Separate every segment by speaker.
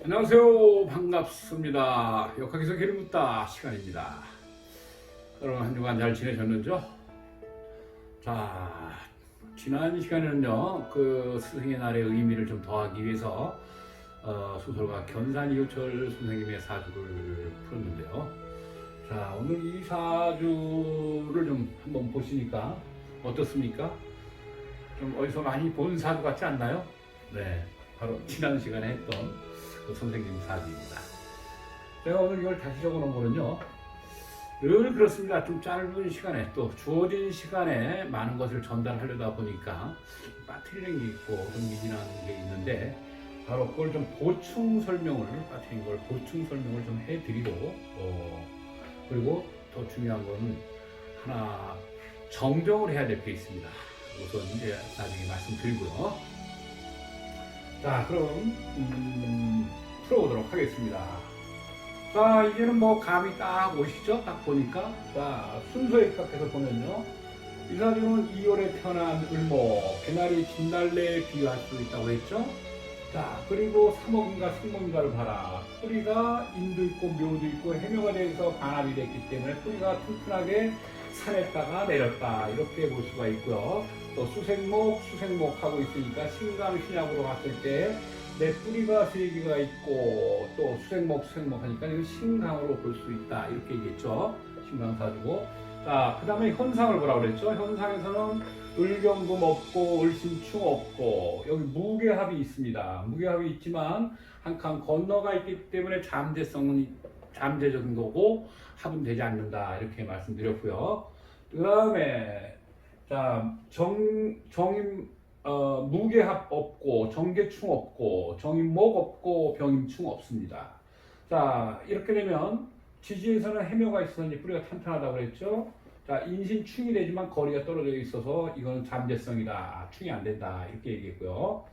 Speaker 1: 안녕하세요. 반갑습니다. 역학에서 길을 묻다 시간입니다. 여러분 한 주간 잘 지내셨는지요? 자, 지난 시간에는요, 그 스승의 날의 의미를 좀 더하기 위해서 소설가 견산 이효철 선생님의 사주를 풀었는데요. 자, 오늘 이 사주를 좀 한번 보시니까 어떻습니까? 좀 어디서 많이 본 사주 같지 않나요? 네, 바로 지난 시간에 했던 그 선생님 사주입니다. 제가 오늘 이걸 다시 적어놓은 거는요, 늘 그렇습니다. 좀 짧은 시간에 또 주어진 시간에 많은 것을 전달하려다 보니까 빠뜨리는 게 있고 좀 미진한 게 있는데, 바로 그걸 좀 보충 설명을, 빠뜨린 걸 보충 설명을 좀 해드리고, 그리고 더 중요한 거는 하나 정정을 해야 될 게 있습니다. 우선 이제 나중에 말씀드리고요. 자, 그럼 풀어보도록 하겠습니다. 자, 이제는 뭐 감이 딱 오시죠? 딱 보니까. 자, 순서에 입각해서 보면요, 이 사주는 2월에 태어난 을목, 개나리 진달래에 비유할 수 있다고 했죠? 자, 그리고 삼목인가 승목인가를 봐라. 뿌리가 인도 있고 묘도 있고 해묘가 돼서 반합이 됐기 때문에 뿌리가 튼튼하게 산에다가 내렸다, 이렇게 볼 수가 있고요. 또 수생목 하고 있으니까 신강 신약으로 봤을 때 내 뿌리가 세 개가 있고 또 수생목 하니까 이거 신강으로 볼 수 있다, 이렇게 얘기했죠. 신강사주고. 자, 그 다음에 현상을 보라고 그랬죠. 현상에서는 을경금 없고 을신충 없고 여기 무게합이 있습니다. 무게합이 있지만 한 칸 건너가 있기 때문에 잠재성은 잠재적인 거고 합은 되지 않는다, 이렇게 말씀드렸고요. 그 다음에 자, 무게합 없고 정계충 없고 정인목 없고 병인충 없습니다. 자, 이렇게 되면 지지에서는 해묘가 있어서 뿌리가 탄탄하다고 그랬죠. 자, 인신충이 되지만 거리가 떨어져 있어서 이거는 잠재성이다, 충이 안 된다, 이렇게 얘기했고요.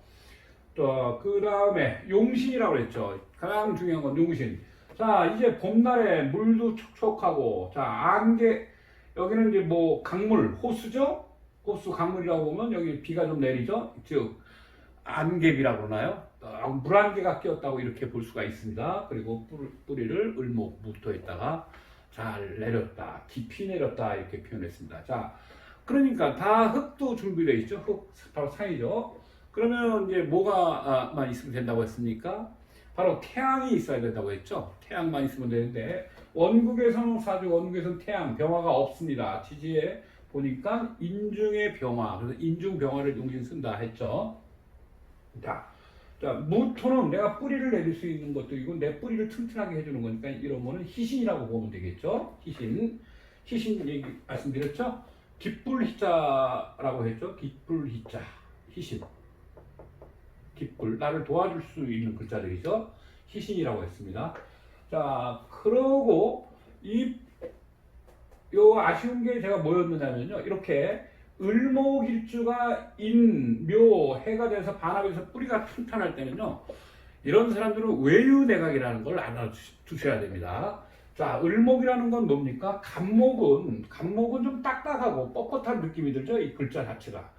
Speaker 1: 또 그 다음에 용신이라고 그랬죠. 가장 중요한 건 용신. 자, 이제 봄날에 물도 촉촉하고, 자, 안개, 여기는 이제 뭐 강물, 호수죠? 호수 강물이라고 보면 여기 비가 좀 내리죠? 즉, 안개비라고 그러나요? 물안개가 끼었다고 이렇게 볼 수가 있습니다. 그리고 뿌리를 을목 무토에다가 잘 내렸다, 깊이 내렸다, 이렇게 표현했습니다. 자, 그러니까 다 흙도 준비되어 있죠? 흙, 바로 산이죠? 그러면 이제 뭐가만 있으면 된다고 했습니까? 바로 태양이 있어야 된다고 했죠? 태양만 있으면 되는데, 원국에서는 태양, 병화가 없습니다. 지지에 보니까 인중의 병화, 그래서 인중 병화를 용신 쓴다 했죠. 자, 무토는 내가 뿌리를 내릴 수 있는 것도 이고 내 뿌리를 튼튼하게 해주는 거니까 이런 거는 희신이라고 보면 되겠죠. 희신 얘기 말씀드렸죠. 깃불희자라고 했죠. 깃불희자, 희신. 깃불, 나를 도와줄 수 있는 글자들이죠. 희신이라고 했습니다. 자, 그러고 요 아쉬운 게 제가 뭐였느냐면요, 이렇게 을목일주가 인, 묘, 해가 돼서 반합해서 뿌리가 튼튼할 때는요, 이런 사람들은 외유내각이라는 걸 알아두셔야 됩니다. 자, 을목이라는 건 뭡니까? 간목은 좀 딱딱하고 뻣뻣한 느낌이 들죠. 이 글자 자체가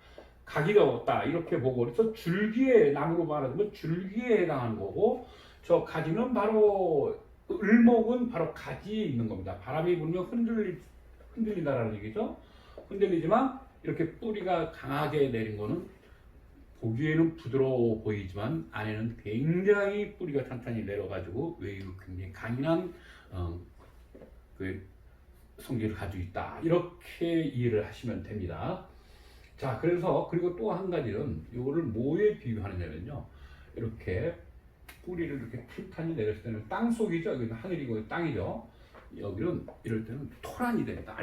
Speaker 1: 각이 없다, 이렇게 보고, 그래서 줄기에, 나무로 말하자면 줄기에 해당하는 거고, 저 가지는 바로, 을목은 바로 가지에 있는 겁니다. 바람이 불면 흔들린다라는 얘기죠. 흔들리지만 이렇게 뿌리가 강하게 내린 거는 보기에는 부드러워 보이지만 안에는 굉장히 뿌리가 탄탄히 내려가지고 외유 굉장히 강인한 그 성질을 가지고 있다, 이렇게 이해를 하시면 됩니다. 자, 그래서 그리고 또 한 가지는 이거를 뭐에 비유하느냐면요, 이렇게 뿌리를 이렇게 탄탄히 내렸을 때는 땅 속이죠. 여기는 하늘이고 땅이죠. 여기는 이럴 때는 토란이 됩니다.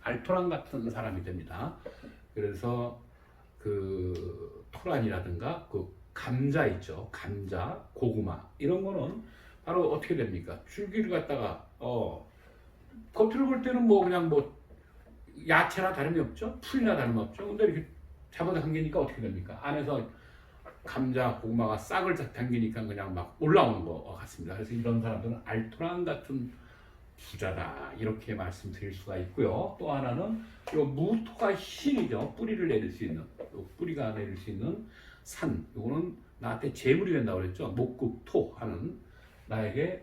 Speaker 1: 알토란 같은 사람이 됩니다. 그래서 그 토란이라든가 그 감자 있죠. 감자, 고구마, 이런 거는 바로 어떻게 됩니까? 줄기를 갖다가 겉으로 볼 때는 뭐 그냥 뭐 야채나 다름이 없죠. 풀이나 다름이 없죠. 근데 이렇게 잡아서 당기니까 어떻게 됩니까? 안에서 감자, 고구마가 싹을 당기니까 그냥 막 올라오는 것 같습니다. 그래서 이런 사람들은 알토란 같은 부자다 이렇게 말씀드릴 수가 있고요. 또 하나는 요 무토가 신이죠. 뿌리를 내릴 수 있는, 뿌리가 내릴 수 있는 산. 요거는 나한테 재물이 된다고 그랬죠. 목국토 하는 나에게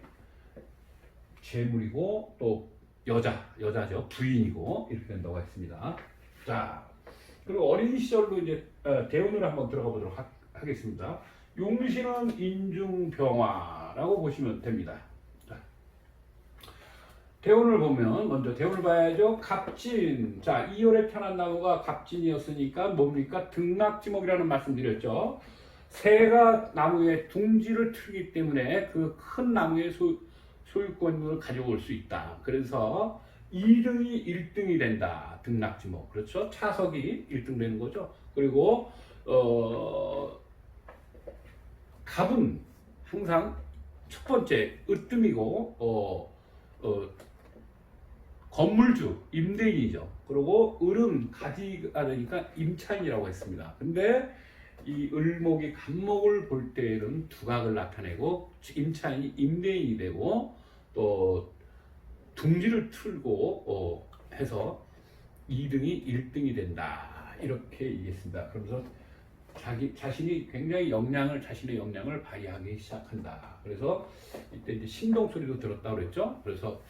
Speaker 1: 재물이고 또 여자죠. 부인이고 이렇게 된다고 했습니다. 자, 그리고 어린 시절로 이제 대운을 한번 들어가 보도록 하겠습니다. 용신은 인중병화라고 보시면 됩니다. 자, 대운을 보면 먼저 대운을 봐야죠. 갑진. 자, 2월에 태어난 나무가 갑진이었으니까 뭡니까? 등락지목이라는 말씀 드렸죠. 새가 나무에 둥지를 틀기 때문에 그 큰 나무의 소유권을 가져올 수 있다. 그래서 2등이 1등이 된다. 등락지목. 그렇죠? 차석이 1등 되는 거죠. 그리고 갑은 항상 첫 번째 으뜸이고 건물주, 임대인이죠. 그리고 을은 가지가 되니까 임차인이라고 했습니다. 근데 이 을목이 갑목을 볼 때는 두각을 나타내고 임차인이 임대인이 되고 또 둥지를 틀고 해서 2등이 1등이 된다. 이렇게 얘기했습니다. 그러면서 자신이 굉장히 자신의 역량을 발휘하기 시작한다. 그래서 이때 이제 신동 소리도 들었다고 그랬죠. 그래서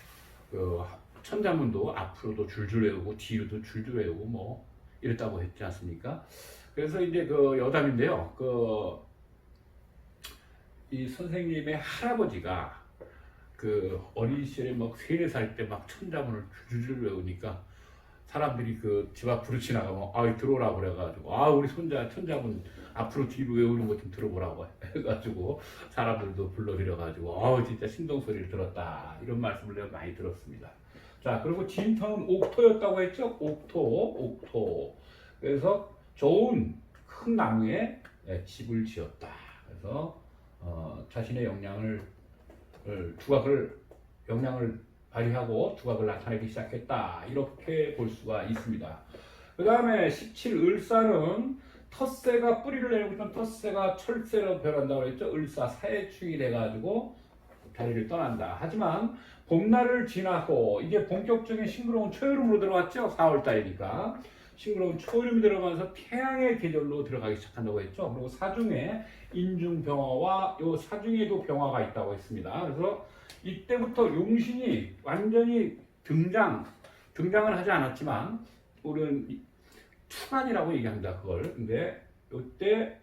Speaker 1: 그 천자문도 앞으로도 줄줄 외우고 뒤로도 줄줄 외우고 뭐 이랬다고 했지 않습니까? 그래서 이제 그 여담인데요. 이 선생님의 할아버지가 그 어린 시절에 막 3, 4살 때 막 천자문을 줄줄 외우니까 사람들이 그 집 앞으로 지나가면 들어오라 그래가지고 우리 손자 천자문 앞으로 뒤로 외우는 것 좀 들어보라고 해가지고 사람들도 불러들여가지고 진짜 신동소리를 들었다 이런 말씀을 내가 많이 들었습니다. 자, 그리고 진터는 옥토였다고 했죠. 옥토. 그래서 좋은 큰 나무에 집을 지었다. 그래서 자신의 역량을 발휘하고 두각을 나타내기 시작했다. 이렇게 볼 수가 있습니다. 그 다음에 17 을사는 텃새가 뿌리를 내리고 있던 텃새가 철새로 변한다고 했죠. 을사 사해충이 돼가지고 자리를 떠난다. 하지만 봄날을 지나고 이게 본격적인 싱그러운 초여름으로 들어갔죠. 4월달이니까 싱그러운 초여름이 들어가면서 태양의 계절로 들어가기 시작한다고 했죠. 그리고 사중에 인중병화와 요 사중에도 병화가 있다고 했습니다. 그래서 이때부터 용신이 완전히 등장을 하지 않았지만 우리는 투간이라고 얘기합니다. 그걸. 근데 이때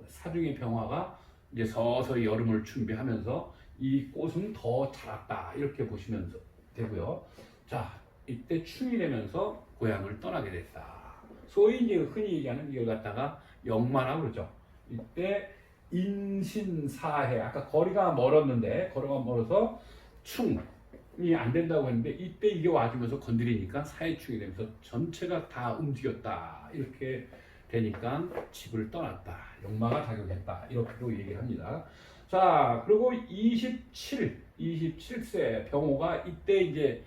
Speaker 1: 사중의 병화가 이제 서서히 여름을 준비하면서 이 꽃은 더 자랐다. 이렇게 보시면 되고요. 자, 이때 충이 되면서 고향을 떠나게 됐다. 소위 이제 흔히 얘기하는 이걸 갖다가 역마라고 그러죠. 이때 인신사해, 아까 거리가 멀어서 충이 안 된다고 했는데 이때 이게 와주면서 건드리니까 사해충이 되면서 전체가 다 움직였다. 이렇게 되니까 집을 떠났다. 역마가 작용했다. 이렇게도 얘기합니다. 자, 그리고 27세 병호가 이때 이제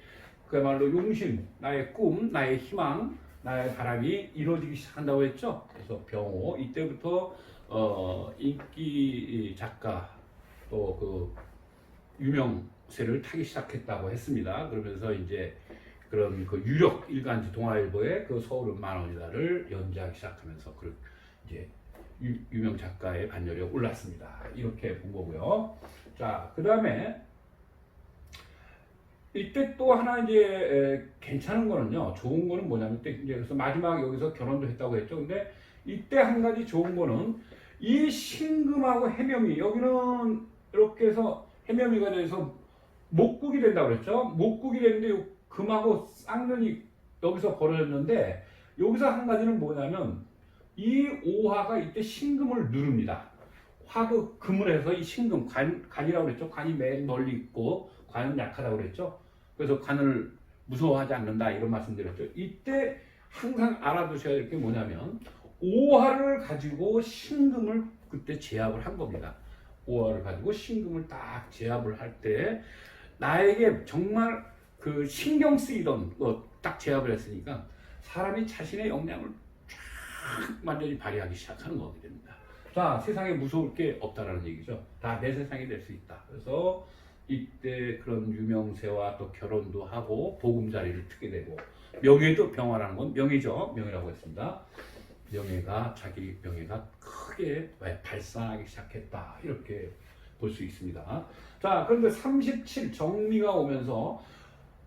Speaker 1: 그야말로 용신, 나의 꿈, 나의 희망, 나의 바람이 이루어지기 시작한다고 했죠. 그래서 병호, 이때부터 인기 작가 또 그 유명세를 타기 시작했다고 했습니다. 그러면서 이제 그런 그 유력 일간지 동아일보의 그 서울은 만원이다를 연재하기 시작하면서 이제 유명 작가의 반열에 올랐습니다. 이렇게 본 거고요. 자, 그 다음에 이때 또 하나 이제 괜찮은 거는요. 좋은 거는 뭐냐면 이때 이제 그래서 마지막 여기서 결혼도 했다고 했죠. 근데 이때 한 가지 좋은 거는 이 신금하고 해명이 여기는 이렇게 해서 해명이가 돼서 목국이 된다고 그랬죠. 목국이 됐는데 금하고 쌍년이 여기서 벌어졌는데 여기서 한 가지는 뭐냐면 이 오화가 이때 신금을 누릅니다. 화그 금을 해서 이 신금 관이라고 그랬죠. 관이 맨 멀리 있고 관은 약하다고 그랬죠. 그래서 관을 무서워하지 않는다 이런 말씀드렸죠. 이때 항상 알아두셔야 될 게 뭐냐면 오화를 가지고 신금을 그때 제압을 한 겁니다. 오화를 가지고 신금을 딱 제압을 할 때 나에게 정말 그 신경 쓰이던 거 딱 제압을 했으니까 사람이 자신의 역량을 쫙 완전히 발휘하기 시작하는 거게 됩니다. 자, 세상에 무서울 게 없다라는 얘기죠. 다 내 세상이 될 수 있다. 그래서 이때 그런 유명세와 또 결혼도 하고 보금자리를 트게 되고 명예도 병화라는 건 명예죠. 명예라고 했습니다. 명예가 자기 명예가 크게 발산하기 시작했다 이렇게 볼 수 있습니다. 자 그런데 37 정미가 오면서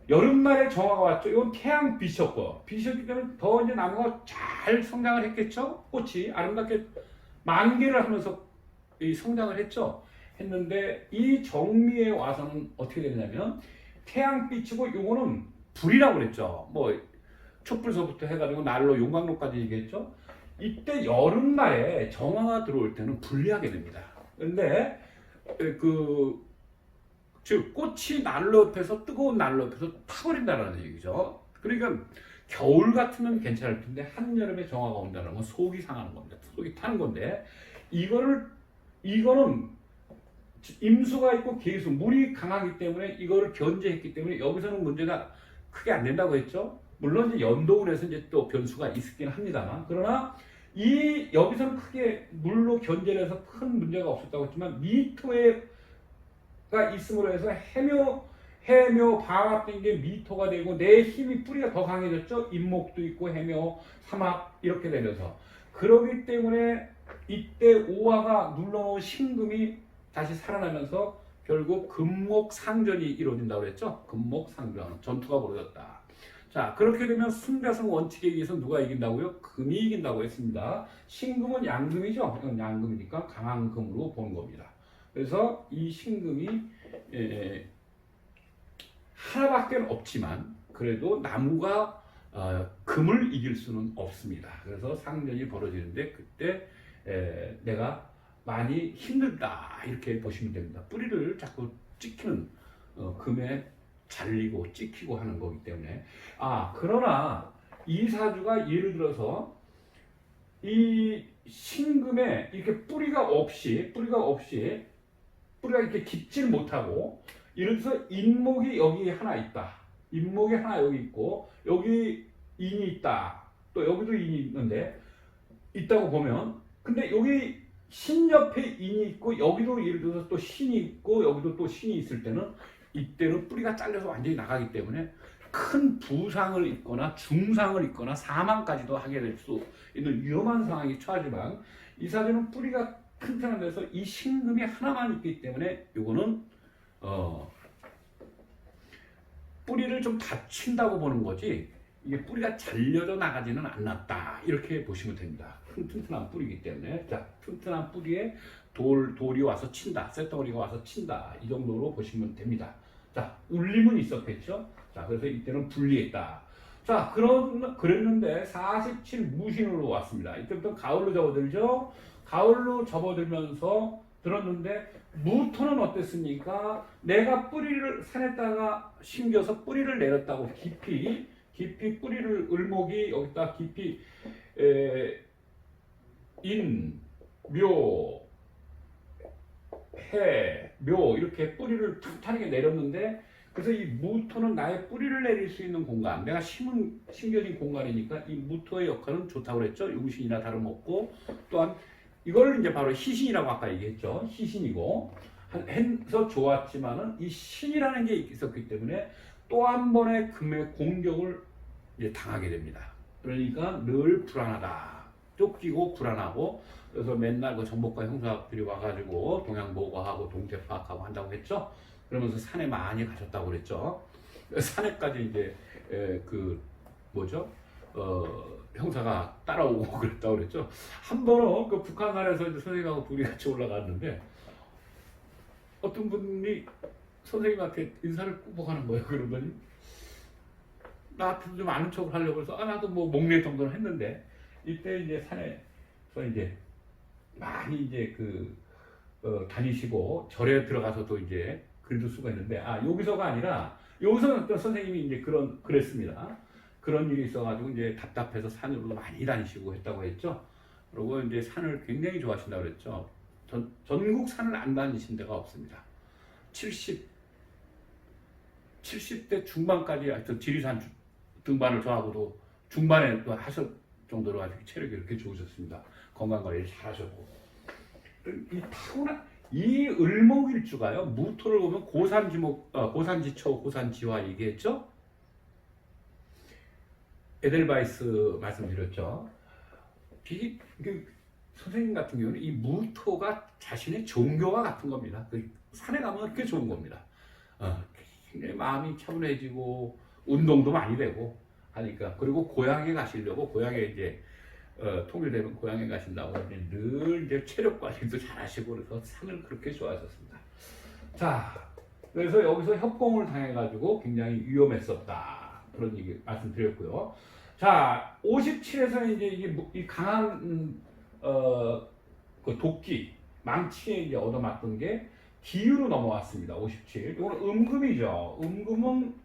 Speaker 1: 여름날에 정화가 왔죠. 이건 태양 빛이었고 빛이었기 때문에 더 이제 나무가 잘 성장을 했겠죠. 꽃이 아름답게 만개를 하면서 이 성장을 했죠. 했는데 이 정미에 와서는 어떻게 되냐면 태양빛이고 요거는 불이라고 그랬죠. 뭐 촛불서부터 해가지고 난로 용광로까지 얘기했죠. 이때 여름날에 정화가 들어올 때는 불리하게 됩니다. 근데 즉 꽃이 난로 옆에서 뜨거운 난로 옆에서 타버린다는 얘기죠. 그러니까 겨울 같으면 괜찮을 텐데 한여름에 정화가 온다는 건 속이 상하는 겁니다. 속이 타는 건데 이거는 임수가 있고 계수 물이 강하기 때문에 이거를 견제했기 때문에 여기서는 문제가 크게 안 된다고 했죠. 물론 이제 연동을 해서 이제 또 변수가 있긴 합니다만 그러나 여기서는 크게 물로 견제를 해서 큰 문제가 없었다고 했지만 미토가 있음으로 해서 해묘 방압된 게 미토가 되고 내 힘이 뿌리가 더 강해졌죠. 인목도 있고 해묘 사막 이렇게 되면서 그러기 때문에 이때 오화가 눌러놓은 신금이 다시 살아나면서 결국 금목상전이 이루어진다고 그랬죠. 금목상전 전투가 벌어졌다. 자 그렇게 되면 순배성 원칙에 의해서 누가 이긴다고요? 금이 이긴다고 했습니다. 신금은 양금이죠. 양금이니까 강한 금으로 보는 겁니다. 그래서 이 신금이 하나밖에 없지만 그래도 나무가 금을 이길 수는 없습니다. 그래서 상전이 벌어지는데 그때 내가 많이 힘들다 이렇게 보시면 됩니다. 뿌리를 자꾸 찍히는 금에 잘리고 찍히고 하는 거기 때문에 그러나 이 사주가 예를 들어서 이 신금에 이렇게 뿌리가 없이 뿌리가 이렇게 깊질 못하고 예를 들어서 인목이 여기 하나 있다. 인목이 하나 여기 있고 여기 인이 있다. 또 여기도 인이 있는데 있다고 보면 근데 여기 신 옆에 인이 있고 여기도 예를 들어서 또 신이 있고 여기도 또 신이 있을 때는 이때는 뿌리가 잘려서 완전히 나가기 때문에 큰 부상을 입거나 중상을 입거나 사망까지도 하게 될 수 있는 위험한 상황이 처하지만 이 사주는 뿌리가 튼튼한 데서 이 신금이 하나만 있기 때문에 이거는 뿌리를 좀 다친다고 보는 거지 이게 뿌리가 잘려져 나가지는 않았다 이렇게 보시면 됩니다. 튼튼한 뿌리이기 때문에 자 튼튼한 뿌리에 돌이 와서 친다 쇳덩어리가 와서 친다 이 정도로 보시면 됩니다. 자 울림은 있었겠죠. 자 그래서 이때는 불리했다. 자 그랬는데 47 무신으로 왔습니다. 이때부터 가을로 접어들죠. 가을로 접어들면서 들었는데 무토는 어땠습니까? 내가 뿌리를 산에다가 심겨서 뿌리를 내렸다고 깊이 뿌리를 을목이 여기다 깊이 인, 묘, 해, 묘 이렇게 뿌리를 탄탄하게 내렸는데 그래서 이 무토는 나의 뿌리를 내릴 수 있는 공간 내가 심겨진 공간이니까 이 무토의 역할은 좋다고 그랬죠. 용신이나 다름없고 또한 이걸 이제 바로 희신이라고 아까 얘기했죠. 희신이고 해서 좋았지만은 이 신이라는 게 있었기 때문에 또 한 번의 금의 공격을 이제 당하게 됩니다. 그러니까 늘 불안하다. 쫓기고 불안하고 그래서 맨날 그 정복과 형사들이 와가지고 동양 보고하고 동태 파악하고 한다고 했죠. 그러면서 산에 많이 가셨다고 그랬죠. 산에까지 이제 형사가 따라오고 그랬다고 그랬죠. 한 번은 그 북한산에서 이제 선생님하고 둘이 같이 올라갔는데 어떤 분이 선생님한테 인사를 꼭 하는 거예요. 그러더니 나한테 좀 아는 척을 하려고 해서 나도 뭐 목례 정도는 했는데 이때 이제 산에서 이제 많이 이제 다니시고 절에 들어가서도 이제 글도 쓰고 했는데 여기서가 아니라 여기서는 어떤 선생님이 이제 그랬습니다. 그런 일이 있어가지고 이제 답답해서 산으로 많이 다니시고 했다고 했죠. 그리고 이제 산을 굉장히 좋아하신다고 그랬죠. 전국 산을 안 다니신 데가 없습니다. 70대 중반까지 하여튼 지리산 등반을 저하고도 중반에 또 하실 정도로 아주 체력이 이렇게 좋으셨습니다. 건강관리를 잘 하셨고 이 을목일주가요. 무토를 보면 고산지목, 고산지초, 고산지화 얘기했죠. 에델바이스 말씀드렸죠. 선생님 같은 경우는 이 무토가 자신의 종교와 같은 겁니다. 산에 가면 그렇게 좋은 겁니다. 굉장히 마음이 차분해지고 운동도 많이 되고 하니까. 그리고 고향에 가시려고, 고향에 이제 통일되면 고향에 가신다고 늘 이제 체력 관리도 잘 하시고 그래서 산을 그렇게 좋아하셨습니다. 자, 그래서 여기서 협공을 당해가지고 굉장히 위험했었다. 그런 얘기 말씀드렸고요. 자, 57에서는 이제 이 강한 그 도끼, 망치에 이제 얻어맞던 게 기유로 넘어왔습니다. 57. 이건 음금이죠. 음금은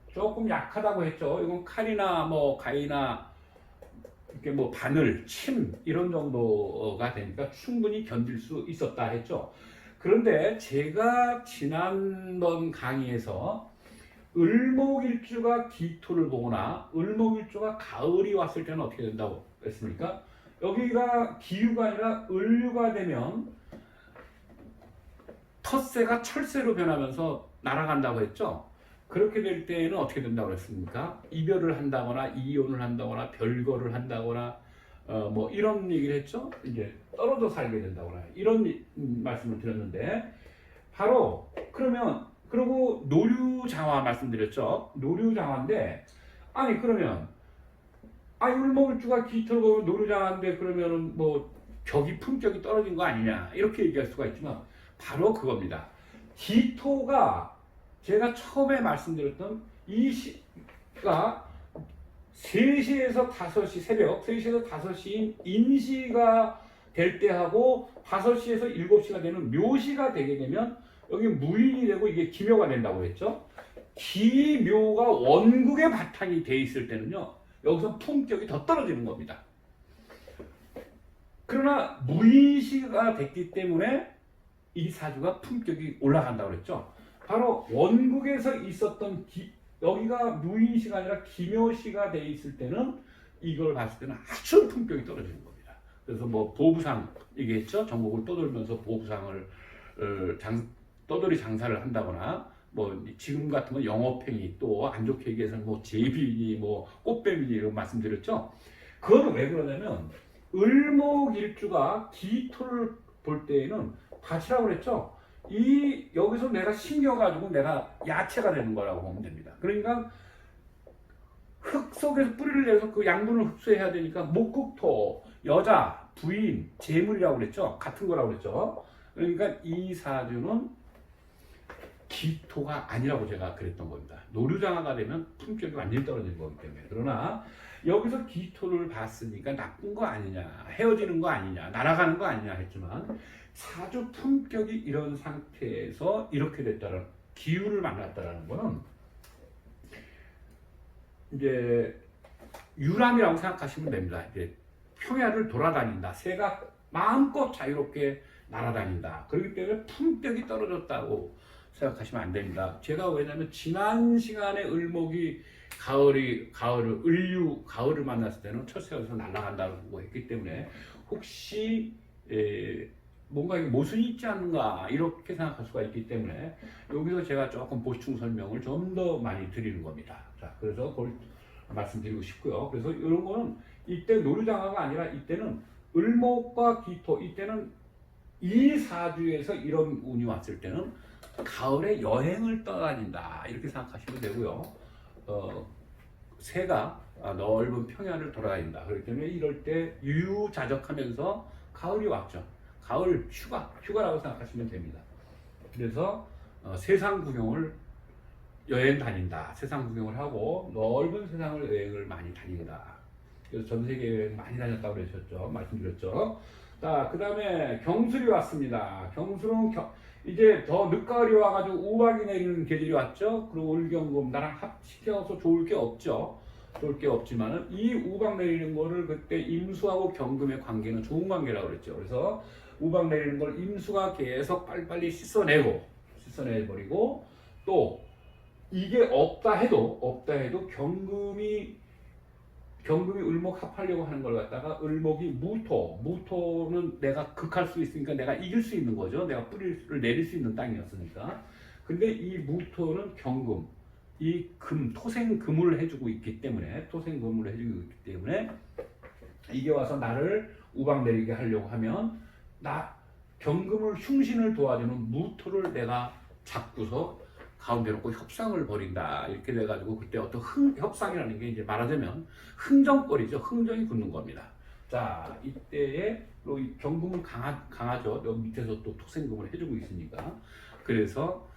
Speaker 1: 조금 약하다고 했죠. 이건 칼이나 뭐 가위나 이렇게 뭐 바늘, 침 이런 정도가 되니까 충분히 견딜 수 있었다 했죠. 그런데 제가 지난번 강의에서 을목일주가 기토를 보거나 을목일주가 가을이 왔을 때는 어떻게 된다고 했습니까? 여기가 기유가 아니라 을유가 되면 텃새가 철새로 변하면서 날아간다고 했죠. 그렇게 될 때에는 어떻게 된다고 했습니까? 이별을 한다거나 이혼을 한다거나 별거를 한다거나 뭐 이런 얘기를 했죠. 이제 떨어져 살게 된다거나 이런 말씀을 드렸는데, 바로 그러면 그리고 노류장화 말씀드렸죠. 노류장화인데, 아니 그러면 을목일주가 기토를 보면 노류장화인데 그러면은 뭐 격이 품격이 떨어진 거 아니냐 이렇게 얘기할 수가 있지만 바로 그겁니다. 기토가 제가 처음에 말씀드렸던 이 시가 3시에서 5시, 새벽 3시에서 5시인 인시가 될 때 하고 5시에서 7시가 되는 묘시가 되게 되면 여기 무인이 되고 이게 기묘가 된다고 했죠. 기묘가 원국의 바탕이 돼 있을 때는요, 여기서 품격이 더 떨어지는 겁니다. 그러나 무인시가 됐기 때문에 이 사주가 품격이 올라간다고 그랬죠. 바로 원국에서 있었던 여기가 무인시가 아니라 기묘시가 돼 있을 때는 이걸 봤을 때는 아주 품격이 떨어지는 겁니다. 그래서 뭐 보부상 얘기했죠. 전국을 떠돌면서 보부상을 떠돌이 장사를 한다거나, 뭐 지금 같은 건 영업행위, 또 안 좋게 얘기해서는 뭐 제비니 뭐 꽃뱀이니 이런 말씀드렸죠. 그건 왜 그러냐면 을목일주가 기토를 볼 때에는 밭이라고 그랬죠. 여기서 내가 심겨가지고 내가 야채가 되는 거라고 보면 됩니다. 그러니까 흙 속에서 뿌리를 내서 그 양분을 흡수해야 되니까 목국토, 여자, 부인, 재물이라고 그랬죠. 같은 거라고 그랬죠. 그러니까 이 사주는 기토가 아니라고 제가 그랬던 겁니다. 노류장화가 되면 품격이 완전히 떨어지는 거기 때문에. 그러나 여기서 기토를 봤으니까 나쁜 거 아니냐, 헤어지는 거 아니냐, 날아가는 거 아니냐 했지만 사주 품격이 이런 상태에서 이렇게 됐다는, 기운을 만났다는 거는 이제 유람이라고 생각하시면 됩니다. 이제 평야를 돌아다닌다. 새가 마음껏 자유롭게 날아다닌다. 그렇기 때문에 품격이 떨어졌다고 생각하시면 안 됩니다. 제가 왜냐면 지난 시간에 을목이 가을을 만났을 때는 철새에서 날아간다고 했기 때문에 혹시 뭔가 모순이 있지 않는가 이렇게 생각할 수가 있기 때문에 여기서 제가 조금 보충 설명을 좀 더 많이 드리는 겁니다. 자, 그래서 그걸 말씀드리고 싶고요. 그래서 이런 거는 이때 노류장화가 아니라 이때는 을목과 기토, 이때는 이 사주에서 이런 운이 왔을 때는 가을에 여행을 떠다닌다 이렇게 생각하시면 되고요. 새가 넓은 평야를 돌아다닌다. 그렇기 때문에 이럴 때 유유자적하면서 가을이 왔죠. 가을 휴가라고 생각하시면 됩니다. 그래서 세상 구경을 여행 다닌다. 세상 구경을 하고 넓은 세상을 여행을 많이 다닌다. 그래서 전 세계 여행 많이 다녔다고 그러셨죠. 말씀드렸죠. 자, 그 다음에 경술이 왔습니다. 경술은 이제 더 늦가을이 와가지고 우박이 내리는 계절이 왔죠. 그리고 을경금 나랑 합치켜서 좋을 게 없죠. 좋을 게 없지만은 이 우박 내리는 거를 그때 임수하고 경금의 관계는 좋은 관계라고 그랬죠. 그래서 우박 내리는 걸 임수가 계속 빨리빨리 씻어내버리고, 또 이게 없다 해도 경금이 경금이 을목 합하려고 하는 걸 갖다가 을목이 무토는 내가 극할 수 있으니까 내가 이길 수 있는 거죠. 내가 뿌리를 내릴 수 있는 땅이었으니까. 근데 이 무토는 경금, 이 토생금을 해주고 있기 때문에 이게 와서 나를 우박 내리게 하려고 하면 경금을 흉신을 도와주는 무토를 내가 잡고서 가운데 놓고 협상을 벌인다 이렇게 돼가지고 그때 어떤 협상이라는 게 이제 말하자면 흥정거리죠. 흥정이 굳는 겁니다. 자, 이때에 이 경금은 강하죠. 여기 밑에서 또 토생금을 해주고 있으니까. 그래서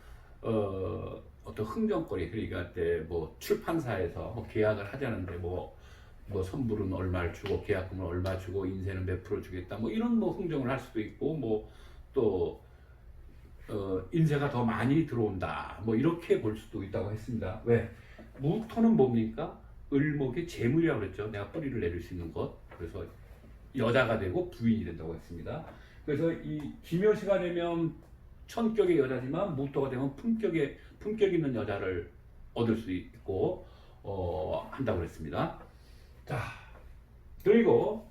Speaker 1: 어떤 흥정거리, 그러니까 때 뭐 출판사에서 뭐 계약을 하자는데 뭐 선불은 얼마를 주고 계약금은 얼마 주고 인세는 몇 프로 주겠다 뭐 이런 뭐 흥정을 할 수도 있고 뭐 또 인세가 더 많이 들어온다 뭐 이렇게 볼 수도 있다고 했습니다. 왜? 무토는 뭡니까? 을목의 재물이라고 그랬죠. 내가 뿌리를 내릴 수 있는 것. 그래서 여자가 되고 부인이 된다고 했습니다. 그래서 이 기묘시가 되면 천격의 여자지만 무토가 되면 품격 있는 여자를 얻을 수 있고 한다고 그랬습니다. 자, 그리고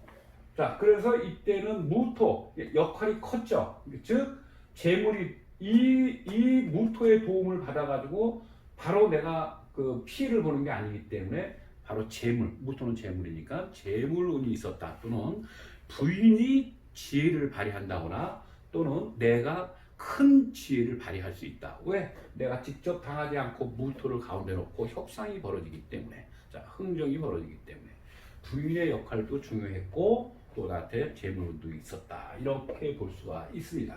Speaker 1: 그래서 이때는 무토 역할이 컸죠. 즉 재물이 이 무토의 도움을 받아가지고 바로 내가 그 피해를 보는 게 아니기 때문에 바로 무토는 재물이니까 재물운이 있었다. 또는 부인이 지혜를 발휘한다거나 또는 내가 큰 지혜를 발휘할 수 있다. 왜? 내가 직접 당하지 않고 무토를 가운데 놓고 협상이 벌어지기 때문에, 흥정이 벌어지기 때문에 부인의 역할도 중요했고 또 나한테 재물운도 있었다. 이렇게 볼 수가 있습니다.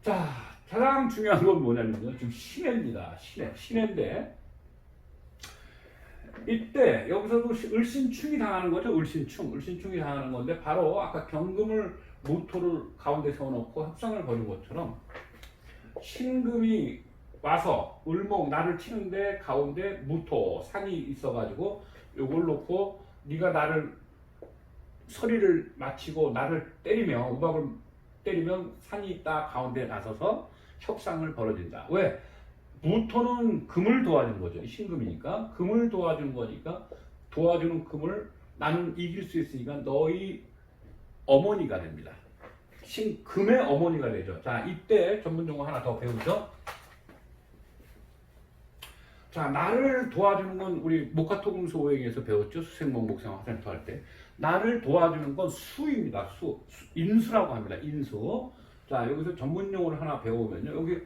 Speaker 1: 자, 가장 중요한 건 뭐냐면요. 지금 신해입니다. 신해인데 이때 여기서도 을신충이 당하는 거죠. 을신충이 당하는 건데 바로 아까 경금을 무토를 가운데 세워놓고 협상을 벌인 것처럼 신금이 와서 을목 나를 치는데 가운데 무토 산이 있어가지고 요걸 놓고 네가 나를 서리를 마치고 나를 때리면 우박을 때리면 산이 있다 가운데 나서서 협상을 벌어진다. 왜? 무토는 금을 도와주는 거죠. 신금이니까 금을 도와주는 거니까 도와주는 금을 나는 이길 수 있으니까 너희 어머니가 됩니다. 금의 어머니가 되죠. 자, 이때 전문 용어 하나 더 배우죠. 자, 나를 도와주는 건 우리 목화토금수 오행에서 배웠죠. 수생목 목생 화생토 할 때 나를 도와주는 건 수입니다. 인수라고 합니다. 인수. 자, 여기서 전문 용어를 하나 배우면요. 여기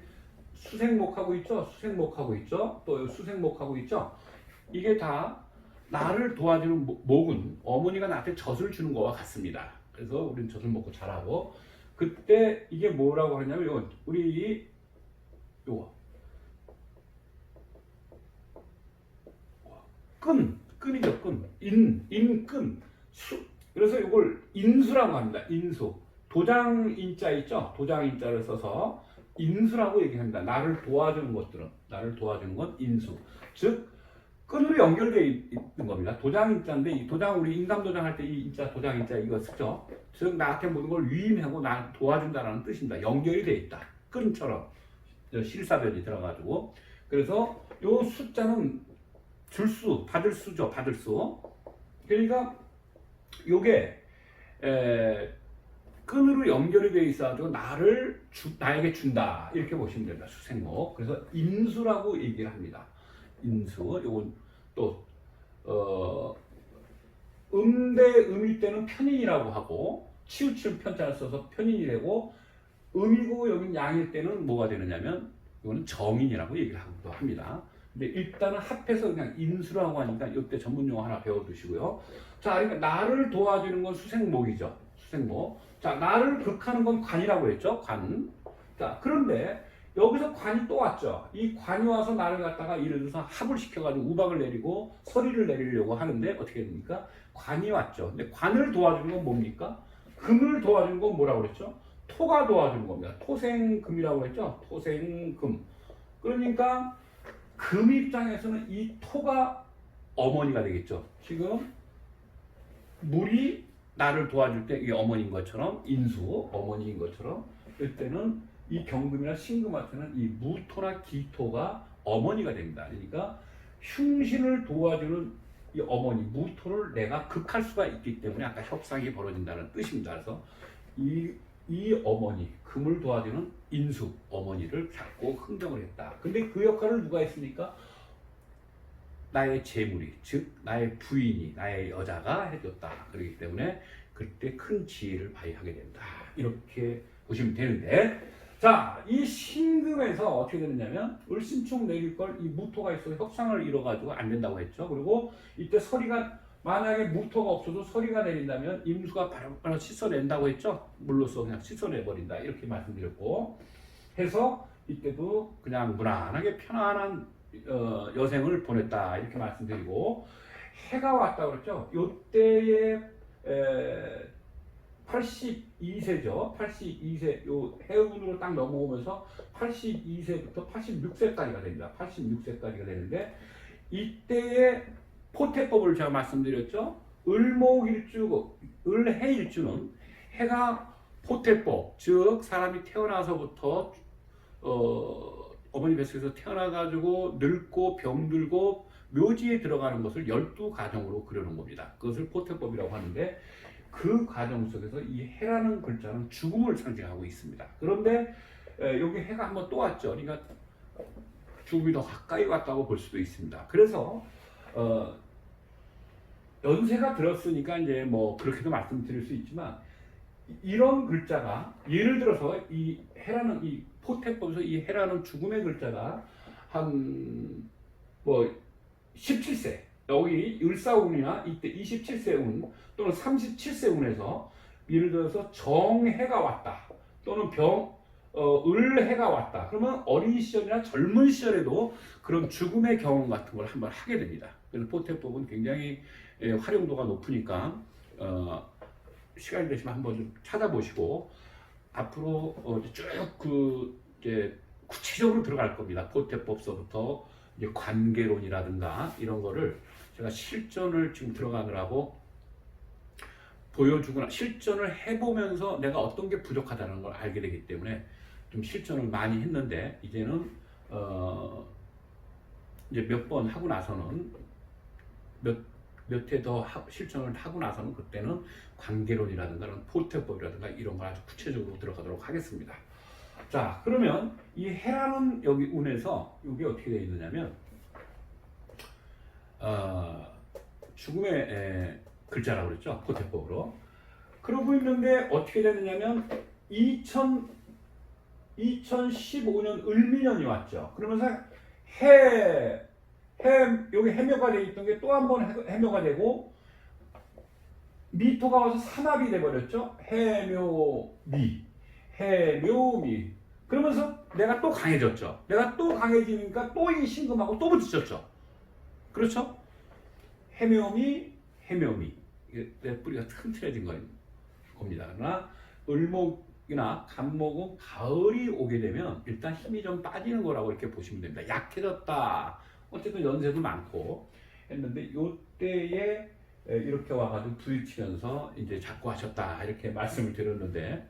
Speaker 1: 수생목하고 있죠. 또 수생목하고 있죠. 이게 다 나를 도와주는 목은 어머니가 나한테 젖을 주는 거와 같습니다. 그래서 우리는 젖을 먹고 자라고. 그때 이게 뭐라고 하냐면 우리 요거 끈이죠. 인끈 그래서 이걸 인수라고 합니다. 인수. 도장 인자 있죠. 도장 인자를 써서 인수라고 얘기합니다. 나를 도와주는 건 인수. 즉 끈으로 연결되어 있는 겁니다. 도장 인자인데 이 도장 우리 인감 도장 할 때 이 인자 도장 인자 이거 쓰죠. 즉 나한테 모든 걸 위임하고 나 도와준다라는 뜻입니다. 연결이 되어 있다. 끈처럼 실사변이 들어가지고 그래서 요 숫자는 줄수 받을 수죠. 받을 수. 그러니까 요게 끈으로 연결이 되어 있어가지고 나에게 준다 이렇게 보시면 됩니다. 수생목. 그래서 인수라고 얘기를 합니다. 인수. 요건 또 음일 때는 편인이라고 하고 치우칠 편자를 써서 편인이 되고 음이고 여긴 양일 때는 뭐가 되느냐면 이거는 정인이라고 얘기를 하기도 합니다. 근데 일단은 합해서 그냥 인수라고 하니까 이때 전문 용어 하나 배워두시고요. 자, 그러니까 나를 도와주는 건 수생목이죠. 수생목. 자, 나를 극하는 건 관이라고 했죠. 관. 자, 그런데 여기서 관이 또 왔죠. 이 관이 와서 나를 갖다가 예를 들어서 합을 시켜가지고 우박을 내리고 서리를 내리려고 하는데 어떻게 됩니까? 관이 왔죠. 근데 관을 도와주는 건 뭡니까? 금을 도와주는 건 뭐라고 그랬죠? 토가 도와주는 겁니다. 토생금이라고 했죠. 토생금. 그러니까 금 입장에서는 이 토가 어머니가 되겠죠. 지금 물이 나를 도와줄 때 이게 어머니인 것처럼 인수, 어머니인 것처럼 이때는 이 경금이나 신금한테는 이 무토나 기토가 어머니가 됩니다. 그러니까 흉신을 도와주는 이 어머니 무토를 내가 극할 수가 있기 때문에 아까 협상이 벌어진다는 뜻입니다. 그래서 이 어머니 금을 도와주는 인수 어머니를 잡고 흥정을 했다. 근데 그 역할을 누가 했습니까? 나의 재물이, 즉 나의 부인이, 나의 여자가 해줬다. 그렇기 때문에 그때 큰 지혜를 발휘하게 된다. 이렇게 보시면 되는데, 자, 이 신금에서 어떻게 되느냐면 을신축 내릴 걸 이 무토가 있어서 협상을 이뤄가지고 안 된다고 했죠. 그리고 이때 서리가 만약에 무토가 없어도 서리가 내린다면 임수가 바로 씻어낸다고 했죠. 물로써 그냥 씻어내버린다. 이렇게 말씀드렸고 해서 이때도 그냥 무난하게 편안한 여생을 보냈다. 이렇게 말씀드리고 해가 왔다고 그랬죠. 요때에 82세죠. 82세 요 해운으로 딱 넘어오면서 82세부터 86세까지가 됩니다. 86세까지가 되는데 이때의 포태법을 제가 말씀드렸죠. 을목일주, 을해일주는 해가 포태법, 즉 사람이 태어나서부터 어머니 뱃속에서 태어나가지고 늙고 병들고 묘지에 들어가는 것을 12가정으로 그려놓은 겁니다. 그것을 포태법이라고 하는데 그 과정 속에서 이 해라는 글자는 죽음을 상징하고 있습니다. 그런데 여기 해가 한번 또 왔죠. 그러니까 죽음이 더 가까이 왔다고 볼 수도 있습니다. 그래서 연세가 들었으니까 이제 뭐 그렇게도 말씀드릴 수 있지만 이런 글자가 예를 들어서 이 해라는 이 포태법에서 이 해라는 죽음의 글자가 한 뭐 17세 여기 을사운이나 이때 27세 운 또는 37세 운에서 예를 들어서 정해가 왔다 또는 을해가 왔다 그러면 어린 시절이나 젊은 시절에도 그런 죽음의 경험 같은 걸 한번 하게 됩니다. 그래서 포태법은 굉장히 활용도가 높으니까 시간이 되시면 한번 좀 찾아보시고 앞으로 쭉 이제 구체적으로 들어갈 겁니다. 포태법서부터 이제 관계론이라든가 이런 거를 제가 실전을 지금 들어가느라고 보여주거나 실전을 해보면서 내가 어떤 게 부족하다는 걸 알게 되기 때문에 좀 실전을 많이 했는데 이제는 이제 몇 번 하고 나서는 몇 회 더 실전을 하고 나서는 그때는 관계론이라든가 포태법이라든가 이런 걸 아주 구체적으로 들어가도록 하겠습니다. 자, 그러면 이 해라는 여기 운에서 이게 어떻게 되어 있느냐면 죽음의 글자라고 그랬죠. 포태법으로. 그러고 있는데 어떻게 되느냐면 2015년 을미년이 왔죠. 그러면서 여기 해묘가 되어 있던 게 또 한 번 해묘가 되고 미토가 와서 삼합이 돼버렸죠. 해묘미. 그러면서 내가 또 강해졌죠. 내가 또 강해지니까 또 이 신금하고 또 부딪혔죠. 그렇죠? 해묘미. 내 뿌리가 튼튼해진 겁니다. 그러나 을목이나 간목은 가을이 오게 되면 일단 힘이 좀 빠지는 거라고 이렇게 보시면 됩니다. 약해졌다. 어쨌든 연세도 많고 했는데 요때에 이렇게 와가지고 부딪히면서 이제 자꾸 하셨다 이렇게 말씀을 드렸는데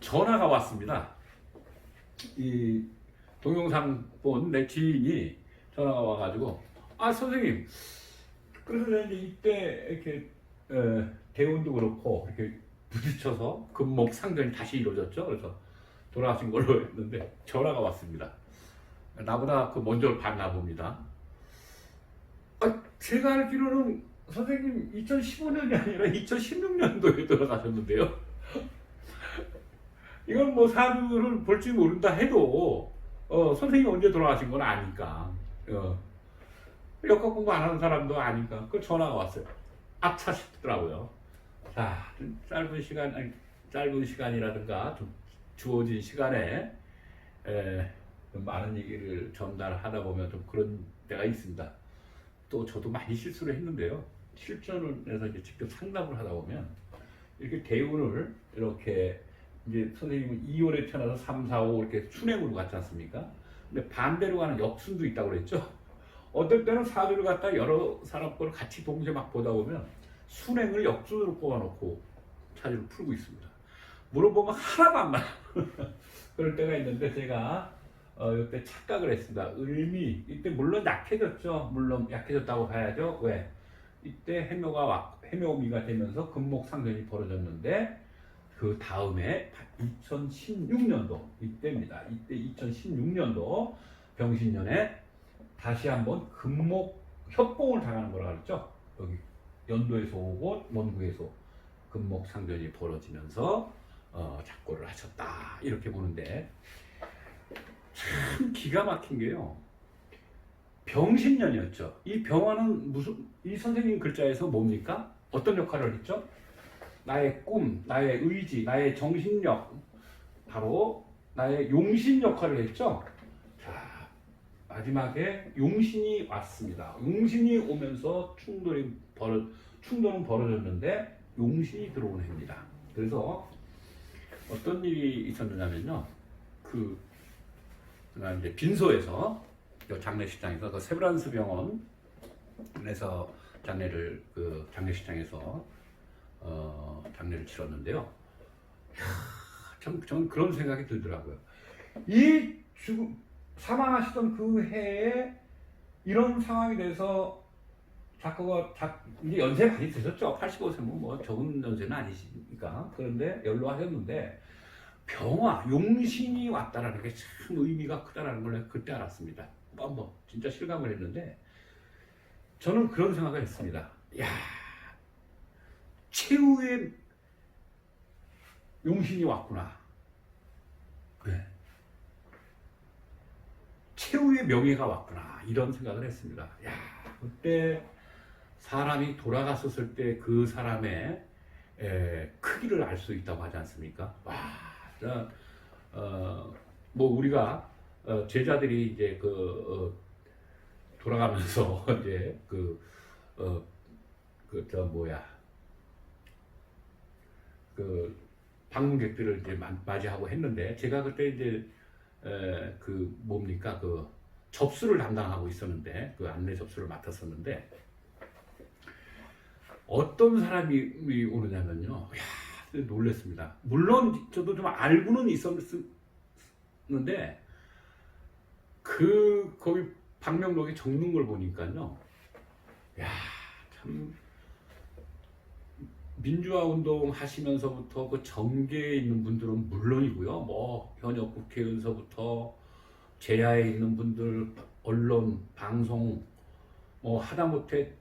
Speaker 1: 전화가 왔습니다. 이 동영상 본 내 지인이 전화가 와가지고 선생님 그래서 이제 이때 이렇게 대운도 그렇고 이렇게 부딪혀서 금목 상전이 다시 이루어졌죠. 그래서 돌아가신 걸로 했는데 전화가 왔습니다. 나보다 그 먼저 봤나 봅니다. 제가 알기로는 선생님 2015년이 아니라 2016년도에 돌아가셨는데요. 이건 뭐 사주를 볼 줄 모른다 해도 선생님이 언제 돌아가신 건 아니까 역학 공부 안 하는 사람도 아니까 그 전화가 왔어요. 아차 싶더라고요. 자, 짧은 시간이라든가 좀 주어진 시간에 좀 많은 얘기를 전달하다 보면 좀 그런 때가 있습니다. 또 저도 많이 실수를 했는데요. 실전을 해서 이제 직접 상담을 하다 보면 이렇게 대운을 이렇게 이제 선생님은 2월에 태어나서 3, 4, 5 이렇게 순행으로 갔지 않습니까? 근데 반대로 가는 역순도 있다고 그랬죠. 어떨 때는 사주를 갖다 여러 사람 거를 같이 동시에 막 보다 보면 순행을 역순으로 뽑아놓고 사주를 풀고 있습니다. 물어보면 하나도 안 맞아요. 그럴 때가 있는데 제가 이때 착각을 했습니다. 을미 이때 물론 약해졌죠. 물론 약해졌다고 봐야죠. 왜? 이때 해묘미가 되면서 금목상전이 벌어졌는데 그 다음에 2016년도 이때입니다. 이때 2016년도 병신년에 다시 한번 금목 협봉을 당하는 거라 그랬죠. 여기 연도에서 오고 원구에서 금목상전이 벌어지면서 작고를 하셨다 이렇게 보는데 참 기가 막힌 게요. 병신년이었죠. 이 병화는 무슨 이 선생님 글자에서 뭡니까? 어떤 역할을 했죠? 나의 꿈, 나의 의지, 나의 정신력, 바로 나의 용신 역할을 했죠. 자, 마지막에 용신이 왔습니다. 용신이 오면서 충돌은 벌어졌는데 용신이 들어오는 해입니다. 그래서 어떤 일이 있었느냐면요. 제가 이제 빈소에서 장례식장에서 그 세브란스 병원에서 장례식장에서 장례를 치렀는데요. 저는 그런 생각이 들더라고요. 사망하시던 그 해에 이런 상황이 돼서 작가가 이제 연세 많이 드셨죠. 85세면 뭐 적은 연세는 아니시니까. 그런데 연로하셨는데 병화, 용신이 왔다라는 게 참 의미가 크다라는 걸 그때 알았습니다. 진짜 실감을 했는데 저는 그런 생각을 했습니다. 야, 최후의 용신이 왔구나. 네. 최후의 명예가 왔구나. 이런 생각을 했습니다. 야, 그때 사람이 돌아갔었을 때 그 사람의 크기를 알 수 있다고 하지 않습니까? 와, 우리가 제자들이 이제 돌아가면서 이제 방문객들을 이제 맞이하고 했는데 제가 그때 이제 접수를 담당하고 있었는데 그 안내 접수를 맡았었는데 어떤 사람이 오느냐면요. 야, 놀랐습니다. 물론 저도 좀 알고는 있었는데 거기 방명록에 적는 걸 보니까요. 야, 참 민주화 운동 하시면서부터 그 정계에 있는 분들은 물론이고요. 현역 국회의원서부터 제야에 있는 분들, 언론, 방송, 하다못해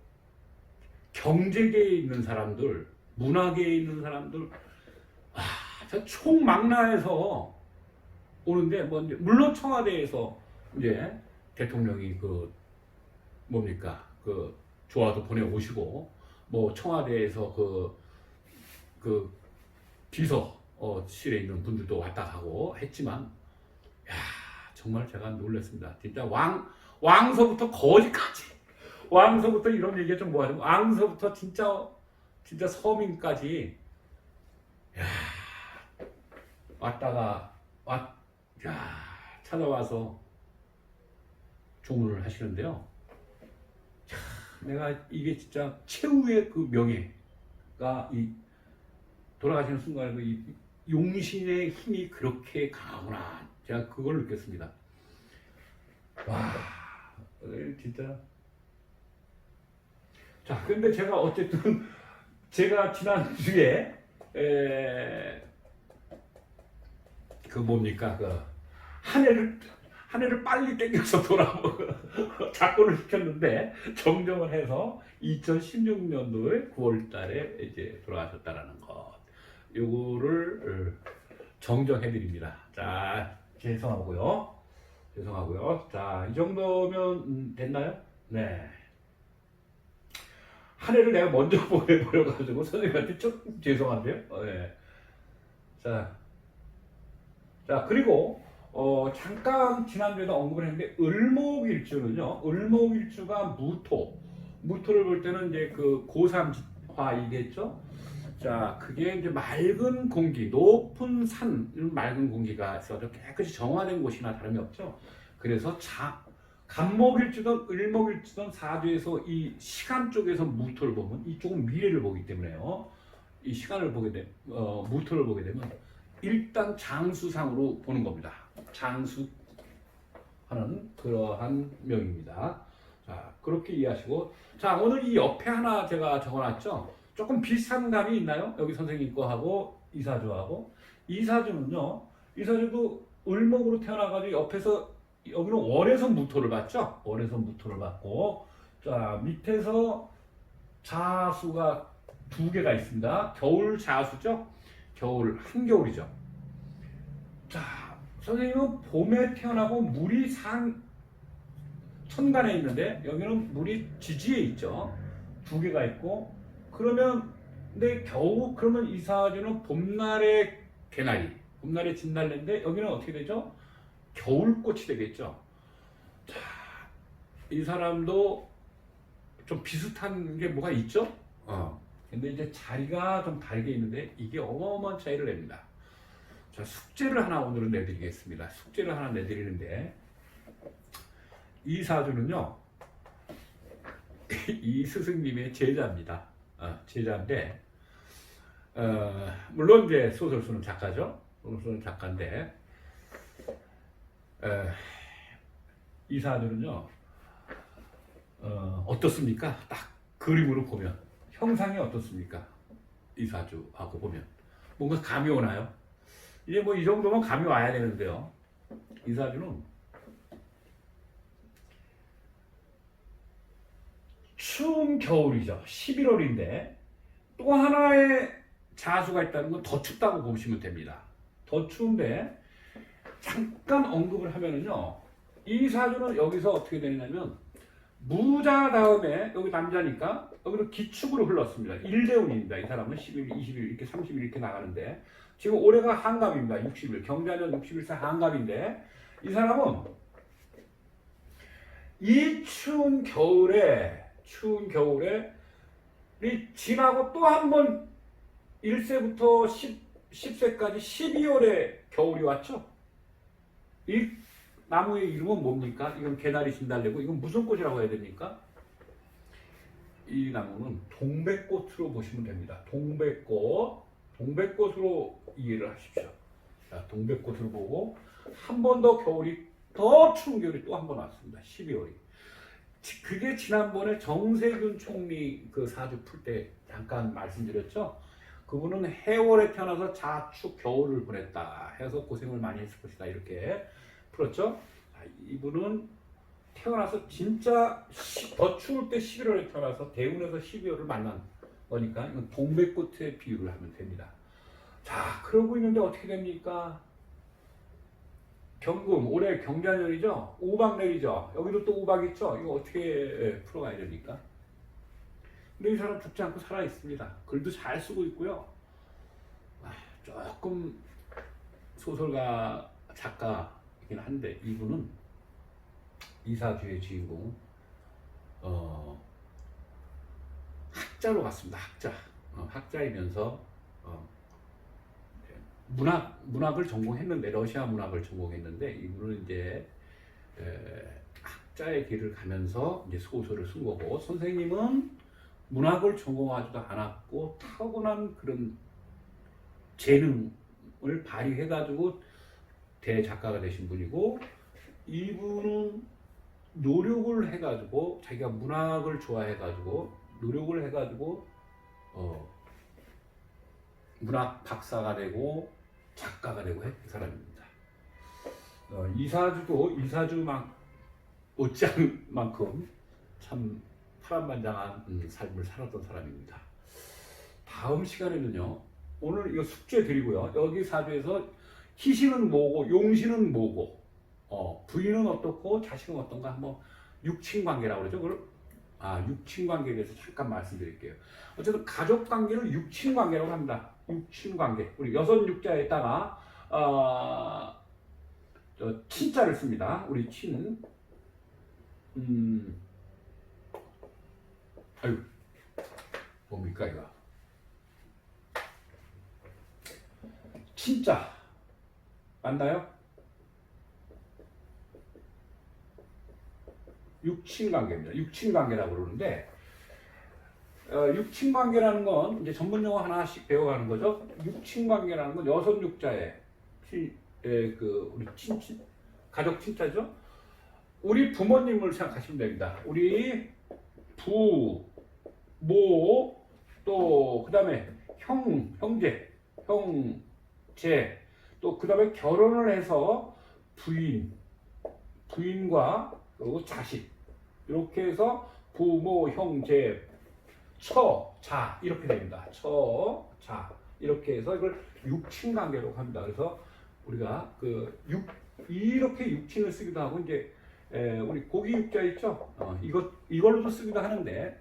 Speaker 1: 경제계에 있는 사람들, 문화계에 있는 사람들, 총망라해서 오는데, 물론 청와대에서 이제 대통령이 조화도 보내오시고, 청와대에서 비서실에 있는 분들도 왔다 가고 했지만, 야, 정말 제가 놀랐습니다. 진짜 왕서부터 거지까지. 왕서부터 이런 얘기가 좀 뭐하죠? 왕서부터 진짜 서민까지 찾아와서 조문을 하시는데요. 내가 이게 진짜 최후의 그 명예가 돌아가시는 순간에 이 용신의 힘이 그렇게 강하구나. 제가 그걸 느꼈습니다. 와, 진짜. 자, 근데 제가 어쨌든 지난주에 한 해를 빨리 땡겨서 작고를 시켰는데 정정을 해서 2016년도에 9월달에 이제 돌아가셨다라는 것, 요거를 정정해 드립니다. 자, 죄송하고요. 자, 이 정도면 됐나요? 네. 한 해를 내가 먼저 보내버려가지고 선생님한테 조금 죄송한데요. 네. 자, 그리고 잠깐 지난주에도 언급을 했는데 을목일주는요. 을목일주가 무토를 볼 때는 이제 고삼화이겠죠. 자, 그게 이제 맑은 공기, 높은 산, 이런 맑은 공기가 있어서 깨끗이 정화된 곳이나 다름이 없죠. 그래서 간목일주든 을목일주든 사주에서 이 시간 쪽에서 무토를 보면 이쪽은 미래를 보기 때문에요. 이 시간을 무토를 보게 되면 일단 장수상으로 보는 겁니다. 장수 하는 그러한 명입니다. 자, 그렇게 이해하시고, 자, 오늘 이 옆에 하나 제가 적어놨죠. 조금 비슷한 감이 있나요? 여기 선생님 거하고 이사주하고. 이사주는요, 이사주도 을목으로 태어나가지고 옆에서 여기는 월에선 무토를 받죠. 월에선 무토를 받고, 자, 밑에서 자수가 두 개가 있습니다. 겨울 자수죠. 겨울 한겨울이죠. 자, 선생님은 봄에 태어나고 물이 천간에 있는데 여기는 물이 지지에 있죠. 두 개가 있고, 그러면 근데 겨우 그러면 이사주는 봄날의 개나리, 봄날의 진달래인데 여기는 어떻게 되죠? 겨울꽃이 되겠죠. 자, 이 사람도 좀 비슷한 게 뭐가 있죠? 근데 이제 자리가 좀 다르게 있는데 이게 어마어마한 차이를 냅니다. 자, 숙제를 하나 오늘은 내드리겠습니다. 숙제를 하나 내드리는데, 이 사주는요, 이 스승님의 제자입니다. 제자인데, 물론 이제 소설 쓰는 작가죠. 소설 쓰는 작가인데, 이 사주는요, 어떻습니까? 딱 그림으로 보면, 형상이 어떻습니까? 이 사주하고 보면. 뭔가 감이 오나요? 이제 뭐 이 정도면 감이 와야 되는데요. 이 사주는 추운 겨울이죠. 11월인데 또 하나의 자수가 있다는 건 더 춥다고 보시면 됩니다. 더 추운데 잠깐 언급을 하면은요. 이 사주는 여기서 어떻게 되냐면 무자 다음에 여기 남자니까 여기로 기축으로 흘렀습니다. 1대운입니다. 이 사람은 10일, 20일, 이렇게 30일 이렇게 나가는데 지금 올해가 한갑입니다. 60일. 경자년 60일세 한갑인데 이 사람은 이 추운 겨울에 지나고 또 한 번 1세부터 10세까지 12월에 겨울이 왔죠. 이 나무의 이름은 뭡니까? 이건 개나리 진달래고 이건 무슨 꽃이라고 해야 됩니까? 이 나무는 동백꽃으로 보시면 됩니다. 동백꽃으로 이해를 하십시오. 자, 동백꽃을 보고 한 번 더 겨울이 더 추운 겨울이 또 한 번 왔습니다. 12월이. 그게 지난번에 정세균 총리 그 사주 풀 때 잠깐 말씀드렸죠. 그분은 해월에 태어나서 자축 겨울을 보냈다 해서 고생을 많이 했을 것이다 이렇게 풀었죠. 이분은 태어나서 진짜 더 추울 때 11월에 태어나서 대운에서 12월을 만난 거니까 이건 동백꽃에 비유를 하면 됩니다. 자, 그러고 있는데 어떻게 됩니까? 경금, 올해 경자년이죠? 우박 내리죠? 여기도 또 우박 있죠? 이거 어떻게 풀어가야 됩니까? 근데 이 사람 죽지 않고 살아 있습니다. 글도 잘 쓰고 있고요. 조금 소설가, 작가이긴 한데 이분은 이사주의 주인공 학자로 갔습니다. 학자이면서 문학을 전공했는데 러시아 문학을 전공했는데 이분은 이제 학자의 길을 가면서 이제 소설을 쓴 거고 선생님은 문학을 전공하지도 않았고 타고난 그런 재능을 발휘해가지고 대작가가 되신 분이고 이분은 노력을 해가지고 자기가 문학을 좋아해가지고 노력을 해가지고 문학 박사가 되고 작가가 되고 했던 사람입니다. 이사주만 못지않은 만큼 참 파란만장한 삶을 살았던 사람입니다. 다음 시간에는요. 오늘 이거 숙제 드리고요. 여기 사주에서 희신은 뭐고 용신은 뭐고 부인은 어떻고 자식은 어떤가 한번 육친관계라고 그러죠. 그걸 육친관계에 대해서 잠깐 말씀드릴게요. 어쨌든 가족관계를 육친관계라고 합니다. 육친관계. 우리 여섯 육자에다가 친자를 씁니다. 우리 친은 아유 뭡니까 이거 친자 맞나요? 육친관계입니다. 육친관계라고 그러는데 육친관계라는 건 이제 전문용어 하나씩 배워가는 거죠. 육친관계라는 건 여섯 육자의 우리 가족 친자죠. 우리 부모님을 생각하시면 됩니다. 우리 부, 모, 또 그다음에 형제, 형제, 또 그다음에 결혼을 해서 부인과 그리고 자식 이렇게 해서 부모, 형제, 처자 이렇게 됩니다. 처자 이렇게 해서 이걸 육친 관계로 합니다. 그래서 우리가 이렇게 육친을 쓰기도 하고 이제 우리 고기 육자 있죠? 이걸로도 쓰기도 하는데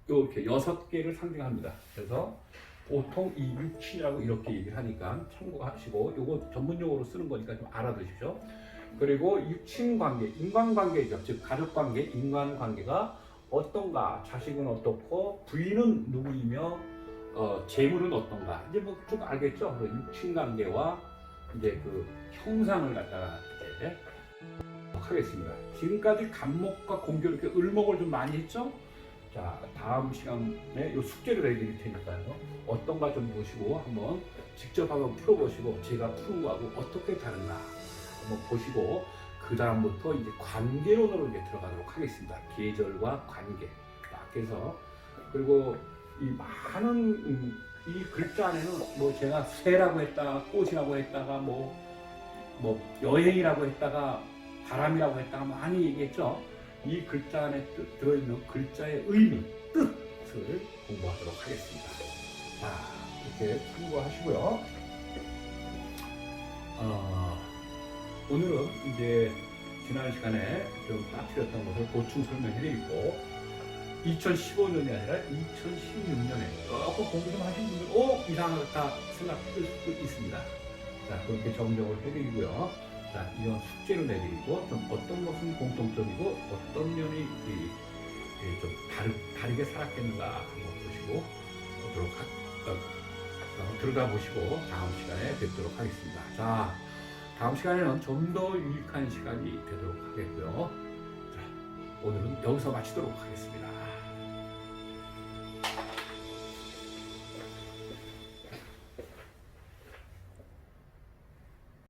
Speaker 1: 이렇게 6개를 상징합니다. 그래서 보통 이 육친이라고 이렇게 얘기를 하니까 참고하시고 이거 전문용어로 쓰는 거니까 좀 알아두십시오. 그리고 육친 관계, 인간관계죠. 즉 가족 관계, 인간관계가 어떤가, 자식은 어떻고 부인은 누구이며 재물은 어떤가 이제 뭐 쭉 알겠죠. 육친 관계와 이제 그 형상을 갖다가 이제 하겠습니다. 지금까지 간목과 공교 이렇게 을목을 좀 많이 했죠. 자, 다음 시간에 이 숙제를 해드릴 테니까요. 어떤가 좀 보시고 한번 직접 한번 풀어보시고 제가 푸는 거하고 어떻게 다른가 한번 보시고 그 다음부터 이제 관계론으로 이제 들어가도록 하겠습니다. 계절과 관계. 그래서 그리고 이 많은 이 글자 안에는 뭐 제가 새라고 했다가 꽃이라고 했다가 뭐 여행이라고 했다가 바람이라고 했다가 많이 얘기했죠. 이 글자 안에 들어있는 글자의 의미, 뜻을 공부하도록 하겠습니다. 자, 이렇게 참고하시고요. 오늘은 이제 지난 시간에 좀 빠뜨렸던 것을 보충 설명해드리고 2015년이 아니라 2016년에 조금 공부 좀 하신 분들 이상하다 생각할 수도 있습니다. 자, 그렇게 정정을 해드리고요. 자, 이런 숙제를 내드리고 좀 어떤 것은 공통점이고 어떤 면이 좀 다르게 살았겠는가 한번 보시고 들여다보시고 다음 시간에 뵙도록 하겠습니다. 자, 다음 시간에는 좀 더 유익한 시간이 되도록 하겠고요. 자, 오늘은 여기서 마치도록 하겠습니다.